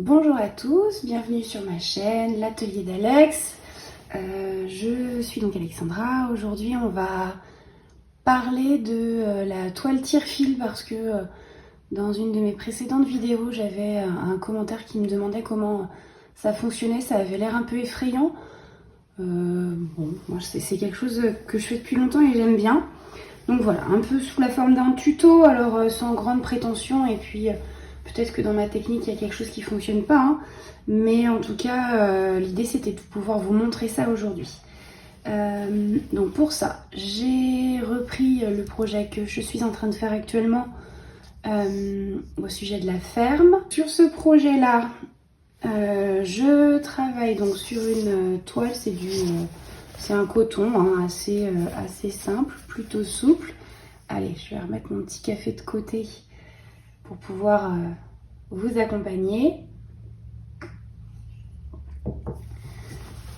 Bonjour à tous, bienvenue sur ma chaîne, l'atelier d'Alex. Je suis donc Alexandra. Aujourd'hui on va parler de la toile tire-fil parce que dans une de mes précédentes vidéos j'avais un commentaire qui me demandait comment ça fonctionnait, ça avait l'air un peu effrayant. Bon, moi c'est quelque chose que je fais depuis longtemps et j'aime bien. Donc voilà, un peu sous la forme d'un tuto, alors sans grande prétention, et puis peut-être que dans ma technique il y a quelque chose qui ne fonctionne pas, hein. Mais en tout cas l'idée c'était de pouvoir vous montrer ça aujourd'hui. Donc pour ça, j'ai repris le projet que je suis en train de faire actuellement au sujet de la ferme. Sur ce projet-là, je travaille donc sur une toile, c'est un coton hein, assez simple, plutôt souple. Allez, je vais remettre mon petit café de côté pour pouvoir vous accompagner.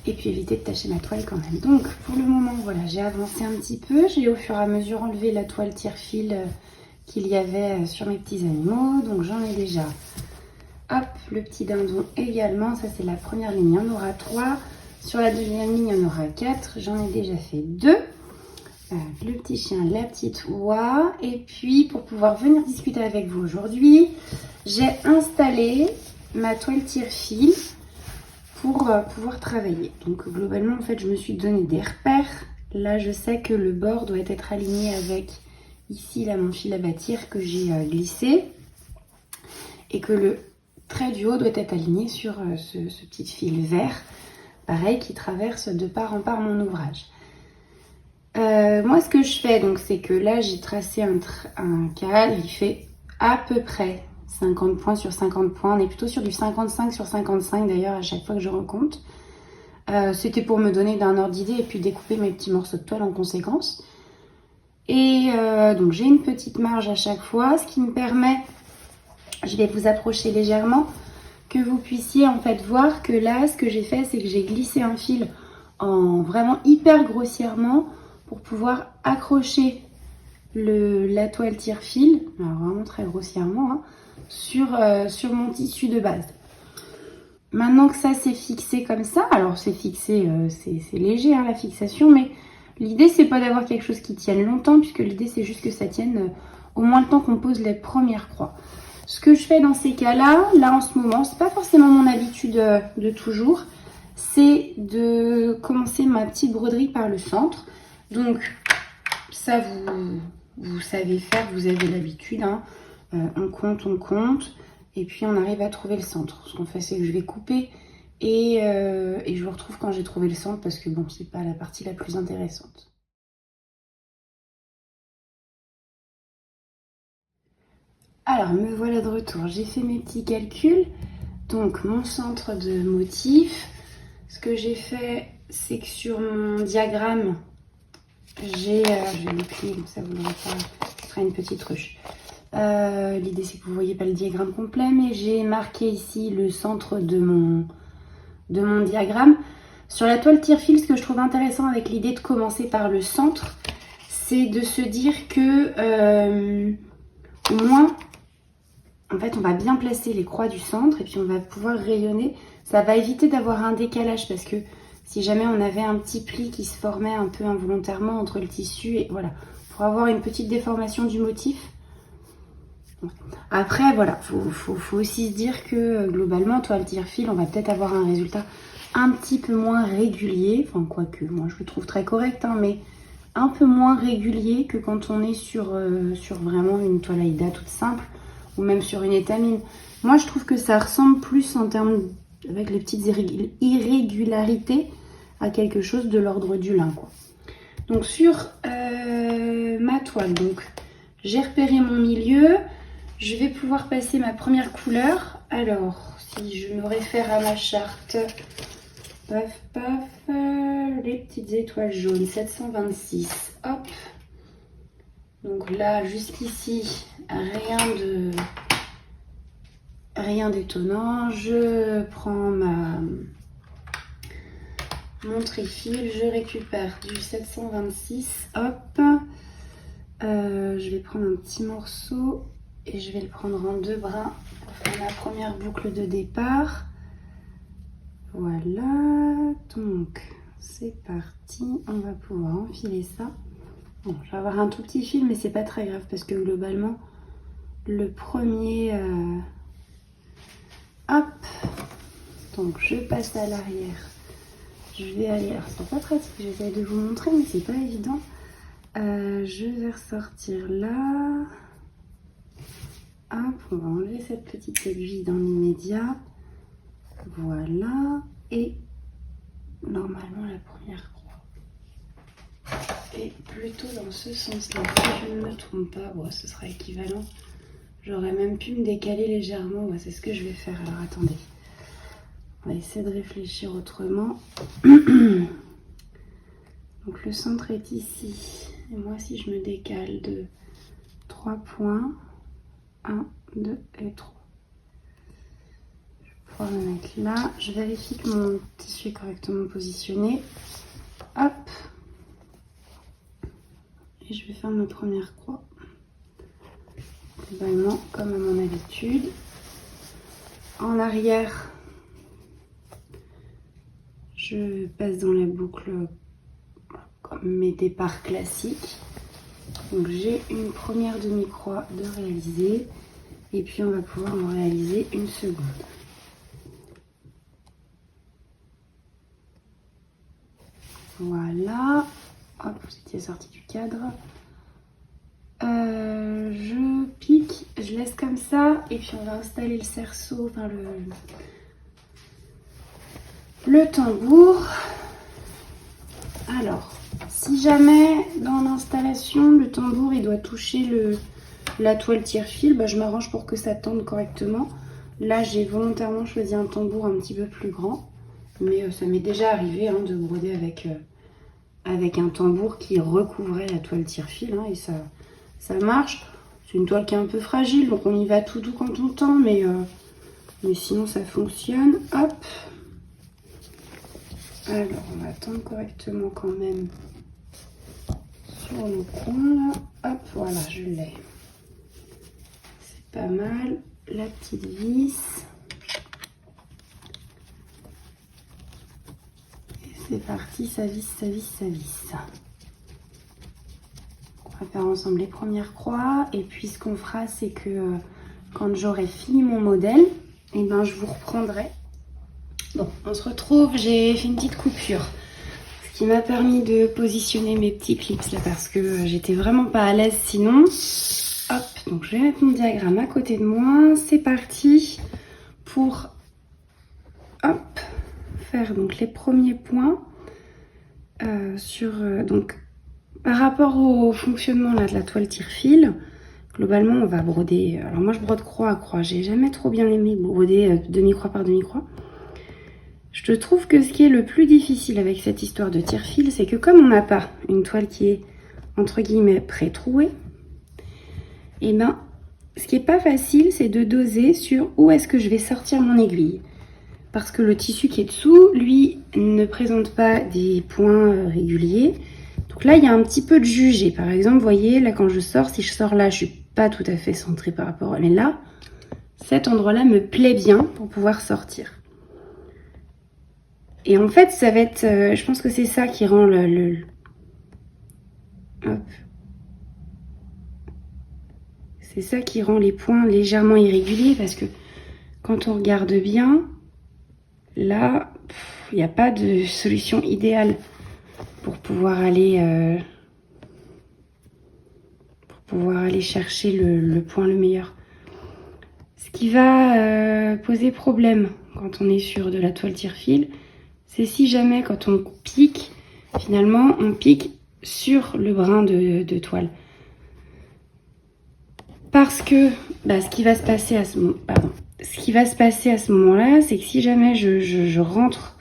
Et puis éviter de tacher ma toile quand même. Donc pour le moment, voilà, j'ai avancé un petit peu. J'ai au fur et à mesure enlevé la toile tire-fil qu'il y avait sur mes petits animaux. Donc j'en ai déjà. Hop, le petit dindon également. Ça c'est la première ligne, il y en aura 3. Sur la deuxième ligne, il y en aura 4. J'en ai déjà fait 2. Le petit chien, la petite oie. Et puis pour pouvoir venir discuter avec vous aujourd'hui, j'ai installé ma toile tire-fil pour pouvoir travailler. Donc globalement en fait je me suis donné des repères. Là je sais que le bord doit être aligné avec ici là mon fil à bâtir que j'ai glissé. Et que le trait du haut doit être aligné sur ce petit fil vert. Pareil qui traverse de part en part mon ouvrage. Moi ce que je fais donc c'est que là j'ai tracé un cadre, il fait à peu près 50 points sur 50 points, on est plutôt sur du 55 sur 55 d'ailleurs à chaque fois que je recompte. C'était pour me donner d'un ordre d'idée et puis découper mes petits morceaux de toile en conséquence. Et donc j'ai une petite marge à chaque fois, ce qui me permet, je vais vous approcher légèrement, que vous puissiez en fait voir que là ce que j'ai fait c'est que j'ai glissé un fil en vraiment hyper grossièrement pour pouvoir accrocher la toile tire-fil, alors vraiment très grossièrement, hein, sur mon tissu de base. Maintenant que ça c'est fixé comme ça, alors c'est fixé, c'est léger hein, la fixation, mais l'idée c'est pas d'avoir quelque chose qui tienne longtemps, puisque l'idée c'est juste que ça tienne au moins le temps qu'on pose les premières croix. Ce que je fais dans ces cas-là, là en ce moment, c'est pas forcément mon habitude de toujours, c'est de commencer ma petite broderie par le centre. Donc ça vous savez faire, vous avez l'habitude, hein. On compte, et puis on arrive à trouver le centre. Ce qu'on fait, c'est que je vais couper et je vous retrouve quand j'ai trouvé le centre, parce que bon, c'est pas la partie la plus intéressante. Alors, me voilà de retour. J'ai fait mes petits calculs. Donc, mon centre de motif, ce que j'ai fait, c'est que sur mon diagramme, je vais le plier, comme ça vous l'aurez pas, ce sera une petite ruche. L'idée c'est que vous ne voyez pas le diagramme complet, mais j'ai marqué ici le centre de mon diagramme. Sur la toile tire-fil, ce que je trouve intéressant avec l'idée de commencer par le centre, c'est de se dire que au moins, en fait, on va bien placer les croix du centre et puis on va pouvoir rayonner. Ça va éviter d'avoir un décalage, parce que si jamais on avait un petit pli qui se formait un peu involontairement entre le tissu, et voilà, pour avoir une petite déformation du motif. Après, voilà, faut aussi se dire que globalement, toile tire-fil, on va peut-être avoir un résultat un petit peu moins régulier. Enfin, quoique, moi je le trouve très correct, hein, mais un peu moins régulier que quand on est sur vraiment une toile Aïda toute simple, ou même sur une étamine. Moi, je trouve que ça ressemble plus en termes, avec les petites irrégularités, à quelque chose de l'ordre du lin, quoi. Donc sur ma toile, donc j'ai repéré mon milieu. Je vais pouvoir passer ma première couleur. Alors, si je me réfère à ma charte, paf, paf, les petites étoiles jaunes, 726, hop. Donc là, jusqu'ici, rien d'étonnant. Je prends mon trifil, je récupère du 726, hop. Je vais prendre un petit morceau. et je vais le prendre en 2 brins pour faire ma première boucle de départ. Voilà, donc c'est parti, on va pouvoir enfiler ça. Bon, je vais avoir un tout petit fil, mais c'est pas très grave parce que globalement, le premier... hop, donc je passe à l'arrière. Je vais aller... Alors c'est pas pratique, j'essaie de vous montrer, mais c'est pas évident. Je vais ressortir là. Hop, on va enlever cette petite aiguille dans l'immédiat. Voilà. Et normalement la première croix est plutôt dans ce sens-là. Si je ne me trompe pas, bon, ce sera équivalent. J'aurais même pu me décaler légèrement. Ouais, c'est ce que je vais faire. Alors attendez. On va essayer de réfléchir autrement. Donc le centre est ici. Et moi, si je me décale de 3 points, 1, 2 et 3. Je vais pouvoir le mettre là. Je vérifie que mon tissu est correctement positionné. Hop. Et je vais faire ma première croix. Globalement, comme à mon habitude. En arrière, je passe dans la boucle comme mes départs classiques. Donc j'ai une première demi-croix de réaliser et puis on va pouvoir en réaliser une seconde. Voilà. Hop, vous étiez sorti du cadre. Je pique, je laisse comme ça et puis on va installer le cerceau, enfin le tambour. Alors, si jamais dans l'installation le tambour il doit toucher la toile tire-fil, bah, je m'arrange pour que ça tende correctement. Là j'ai volontairement choisi un tambour un petit peu plus grand, mais ça m'est déjà arrivé hein, de broder avec un tambour qui recouvrait la toile tire-fil hein, et ça marche. C'est une toile qui est un peu fragile, donc on y va tout doux quand on tend, mais sinon ça fonctionne. Hop. Alors on va tendre correctement quand même sur le coin là. Hop, voilà, je l'ai. C'est pas mal. La petite vis. Et c'est parti, ça visse, ça visse, ça visse. On va faire ensemble les premières croix et puis ce qu'on fera c'est que quand j'aurai fini mon modèle, et ben je vous reprendrai. Bon, on se retrouve, j'ai fait une petite coupure, ce qui m'a permis de positionner mes petits clips là parce que j'étais vraiment pas à l'aise sinon. Hop, donc je vais mettre mon diagramme à côté de moi, c'est parti pour hop, faire donc les premiers points donc par rapport au fonctionnement là, de la toile tire-fil. Globalement on va broder, alors moi je brode croix à croix, j'ai jamais trop bien aimé broder demi-croix par demi-croix. Je trouve que ce qui est le plus difficile avec cette histoire de tire-fil, c'est que comme on n'a pas une toile qui est entre guillemets pré-trouée, et ben ce qui est pas facile c'est de doser sur où est-ce que je vais sortir mon aiguille. Parce que le tissu qui est dessous, lui, ne présente pas des points réguliers. Donc là, il y a un petit peu de jugé. Par exemple, vous voyez, là, quand je sors, si je sors là, je suis pas tout à fait centrée par rapport à... Mais là, cet endroit-là me plaît bien pour pouvoir sortir. Et en fait, ça va être... je pense que c'est ça qui rend Hop. C'est ça qui rend les points légèrement irréguliers parce que quand on regarde bien... Là, il n'y a pas de solution idéale pour pouvoir aller chercher le point le meilleur. Ce qui va poser problème quand on est sur de la toile tire-fil, c'est si jamais quand on pique, finalement on pique sur le brin de toile. Parce que ce qui va se passer à ce moment... Ce qui va se passer à ce moment-là, c'est que si jamais je rentre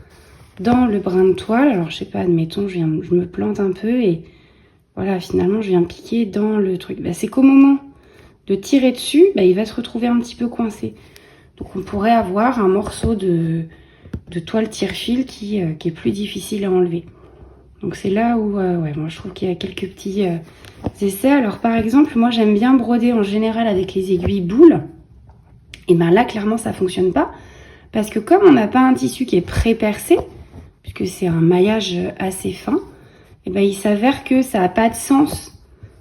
dans le brin de toile, alors je sais pas, admettons, je me plante un peu et voilà, finalement je viens piquer dans le truc. C'est qu'au moment de tirer dessus, il va se retrouver un petit peu coincé. Donc on pourrait avoir un morceau de toile tire-fil qui est plus difficile à enlever. Donc c'est là où ouais, moi je trouve qu'il y a quelques petits essais. Alors par exemple, moi j'aime bien broder en général avec les aiguilles boules. Et ben là clairement ça fonctionne pas. Parce que comme on n'a pas un tissu qui est pré-percé, puisque c'est un maillage assez fin, et ben il s'avère que ça n'a pas de sens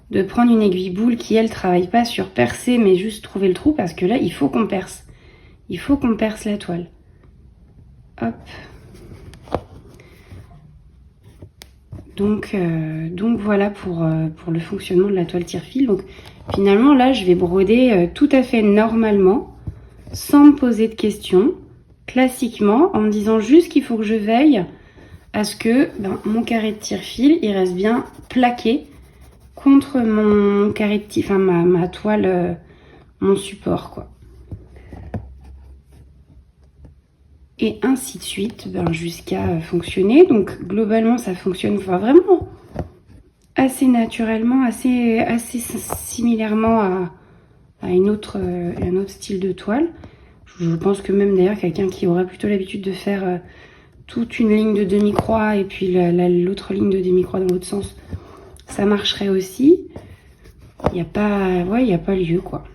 de prendre une aiguille boule qui, elle, travaille pas sur percer, mais juste trouver le trou, parce que là, il faut qu'on perce. Il faut qu'on perce la toile. Hop. Donc voilà pour le fonctionnement de la toile tire-fil. Donc finalement, là, je vais broder tout à fait normalement, sans me poser de questions, classiquement, en me disant juste qu'il faut que je veille à ce que mon carré de tire-fil, il reste bien plaqué contre mon carré de tire, enfin ma toile, mon support, quoi. Et ainsi de suite, jusqu'à fonctionner. Donc globalement, ça fonctionne vraiment assez naturellement, assez similairement à un autre style de toile. Je pense que même d'ailleurs quelqu'un qui aura plutôt l'habitude de faire toute une ligne de demi-croix et puis l'autre ligne de demi-croix dans l'autre sens, ça marcherait aussi. Il n'y a pas lieu, quoi.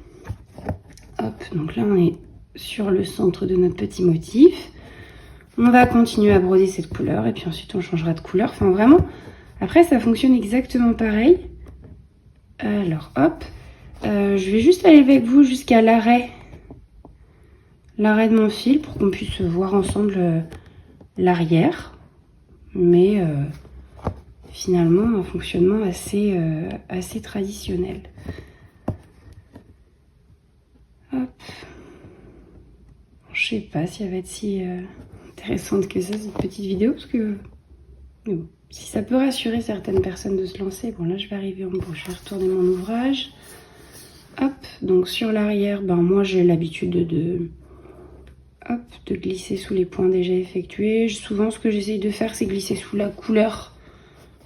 Hop, donc là on est sur le centre de notre petit motif. On va continuer à broder cette couleur et puis ensuite on changera de couleur. Enfin vraiment, après ça fonctionne exactement pareil. Alors hop, je vais juste aller avec vous jusqu'à l'arrêt de mon fil pour qu'on puisse voir ensemble l'arrière. Mais finalement un fonctionnement assez traditionnel. Hop. Je sais pas si elle va être si intéressante que ça, cette petite vidéo, parce que bon, si ça peut rassurer certaines personnes de se lancer. Bon là je vais arriver en bout, je vais retourner mon ouvrage. Hop, donc sur l'arrière, moi j'ai l'habitude de glisser sous les points déjà effectués. Souvent ce que j'essaye de faire c'est glisser sous la couleur.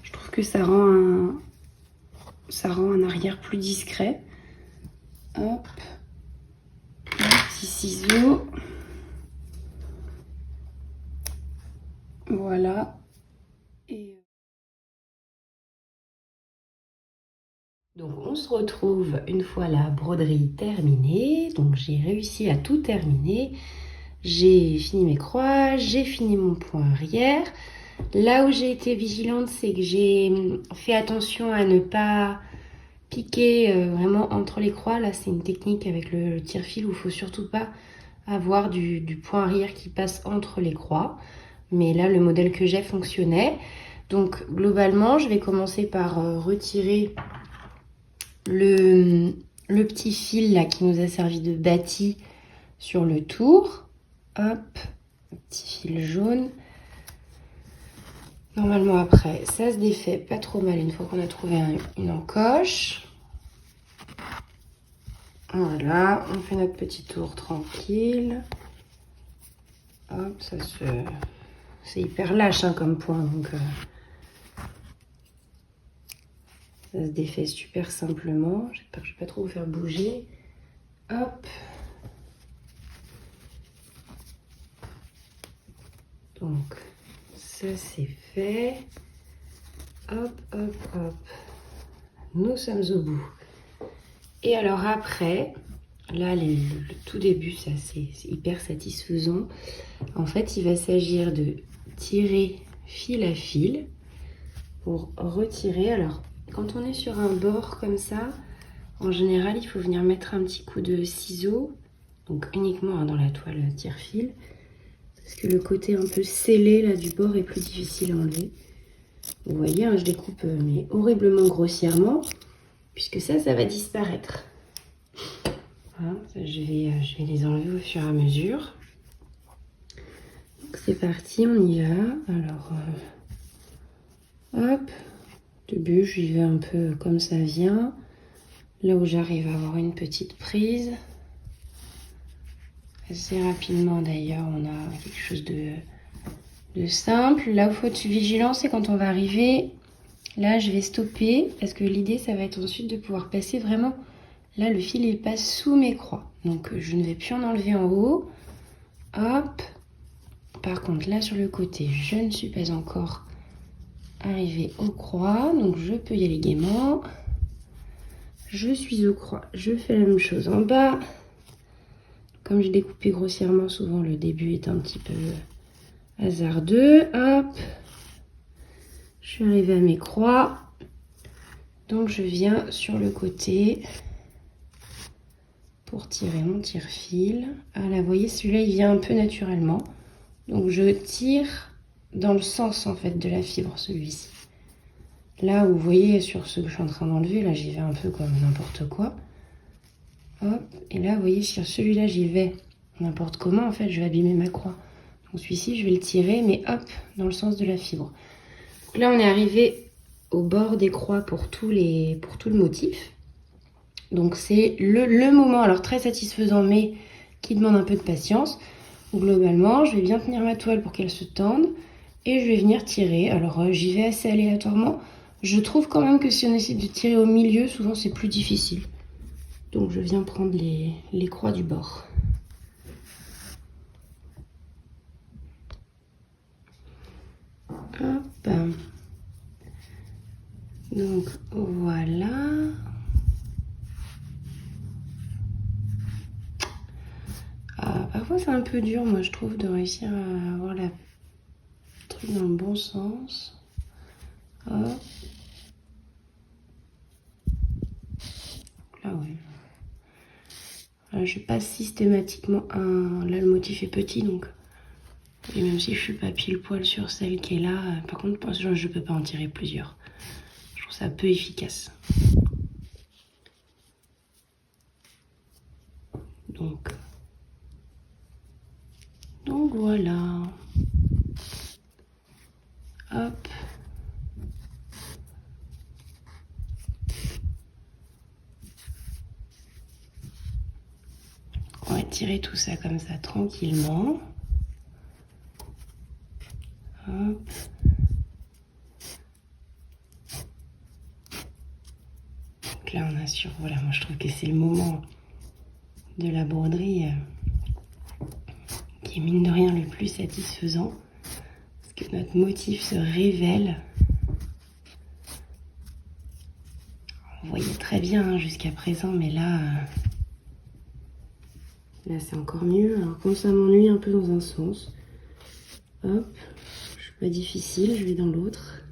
Je trouve que ça rend un arrière plus discret. Hop, petit ciseau. Voilà. Et donc on se retrouve une fois la broderie terminée. Donc j'ai réussi à tout terminer. J'ai fini mes croix, j'ai fini mon point arrière. Là où j'ai été vigilante, c'est que j'ai fait attention à ne pas piquer vraiment entre les croix. Là c'est une technique avec le tire-fil où il ne faut surtout pas avoir du point arrière qui passe entre les croix. Mais là le modèle que j'ai fonctionnait. Donc globalement je vais commencer par retirer le petit fil là qui nous a servi de bâti sur le tour. Hop, petit fil jaune. Normalement après ça se défait pas trop mal une fois qu'on a trouvé une encoche. Voilà, on fait notre petit tour tranquille. Hop, c'est hyper lâche comme point, donc ça se défait super simplement. J'espère que je ne vais pas trop vous faire bouger. Hop. Donc ça c'est fait. Hop, hop, hop. Nous sommes au bout. Et alors après, là le tout début, ça c'est hyper satisfaisant. En fait, il va s'agir de tirer fil à fil pour retirer. Alors quand on est sur un bord comme ça, en général il faut venir mettre un petit coup de ciseau, donc uniquement dans la toile tire-fil, parce que le côté un peu scellé là du bord est plus difficile à enlever. Vous voyez, je découpe mais horriblement grossièrement, puisque ça va disparaître. Voilà, ça, je vais les enlever au fur et à mesure. Donc c'est parti, on y va. Alors, hop, au début j'y vais un peu comme ça vient. Là où j'arrive à avoir une petite prise. Assez rapidement d'ailleurs, on a quelque chose de simple. Là où il faut être vigilant, c'est quand on va arriver. Là, je vais stopper parce que l'idée, ça va être ensuite de pouvoir passer vraiment. Là, le fil, il passe sous mes croix. Donc, je ne vais plus en enlever en haut. Hop. Par contre, là, sur le côté, je ne suis pas encore arriver aux croix, donc je peux y aller gaiement. Je suis aux croix, je fais la même chose en bas. Comme j'ai découpé grossièrement, souvent le début est un petit peu hasardeux. Hop, je suis arrivée à mes croix. Donc je viens sur le côté pour tirer mon tire-fil. Ah là, vous voyez, celui-là, il vient un peu naturellement. Donc je tire dans le sens, en fait, de la fibre, celui-ci. Là où vous voyez, sur ce que je suis en train d'enlever, là, j'y vais un peu comme n'importe quoi. Hop, et là, vous voyez, sur celui-là, j'y vais n'importe comment. En fait, je vais abîmer ma croix. Donc celui-ci, je vais le tirer, mais hop, dans le sens de la fibre. Donc là, on est arrivé au bord des croix pour tout le motif. Donc c'est le moment, alors très satisfaisant, mais qui demande un peu de patience. Globalement, je vais bien tenir ma toile pour qu'elle se tende et je vais venir tirer. Alors j'y vais assez aléatoirement. Je trouve quand même que si on essaie de tirer au milieu, souvent c'est plus difficile. Donc je viens prendre les croix du bord. Hop. Donc voilà. Parfois c'est un peu dur, moi je trouve, de réussir à avoir le truc dans le bon sens. Hop. Là ouais. Voilà, je passe systématiquement un... Là le motif est petit donc. Et même si je suis pas pile poil sur celle qui est là, par contre je peux pas en tirer plusieurs. Je trouve ça peu efficace. Donc voilà. Hop. On va tirer tout ça comme ça tranquillement. Hop. Donc là on a sur... Voilà, moi je trouve que c'est le moment de la broderie qui est mine de rien le plus satisfaisant. Parce que notre motif se révèle. On voyait très bien hein, jusqu'à présent, mais là... Là c'est encore mieux. Alors quand ça m'ennuie un peu dans un sens, hop, je suis pas difficile, je vais dans l'autre.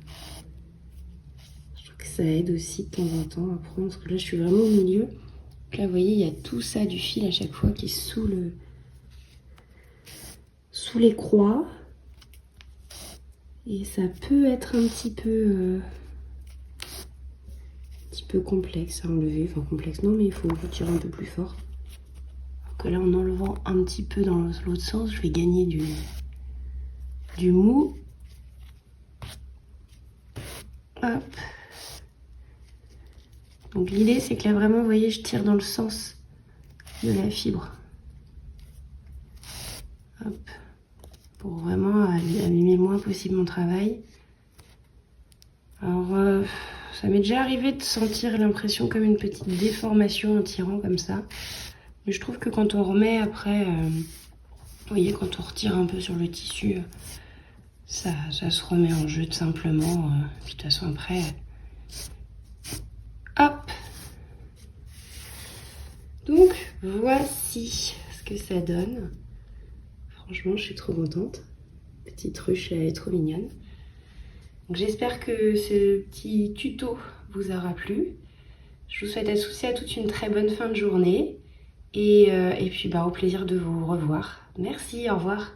Je trouve que ça aide aussi de temps en temps à prendre, parce que là je suis vraiment au milieu. Donc là vous voyez, il y a tout ça du fil à chaque fois qui est sous les croix. Et ça peut être un petit peu complexe à enlever. Enfin complexe non, mais il faut tirer un peu plus fort. Que là en enlevant un petit peu dans l'autre sens, je vais gagner du mou. Hop. Donc l'idée c'est que là vraiment vous voyez je tire dans le sens de la fibre. Hop. Pour vraiment abîmer le moins possible mon travail. Alors ça m'est déjà arrivé de sentir l'impression comme une petite déformation en tirant comme ça. Mais je trouve que quand on remet après, vous voyez, quand on retire un peu sur le tissu, ça se remet en jeu tout simplement. Puis de toute façon après, hop. Donc voici ce que ça donne. Franchement, je suis trop contente. Petite ruche, elle est trop mignonne. Donc j'espère que ce petit tuto vous aura plu. Je vous souhaite à toutes une très bonne fin de journée. Et puis au plaisir de vous revoir. Merci, au revoir.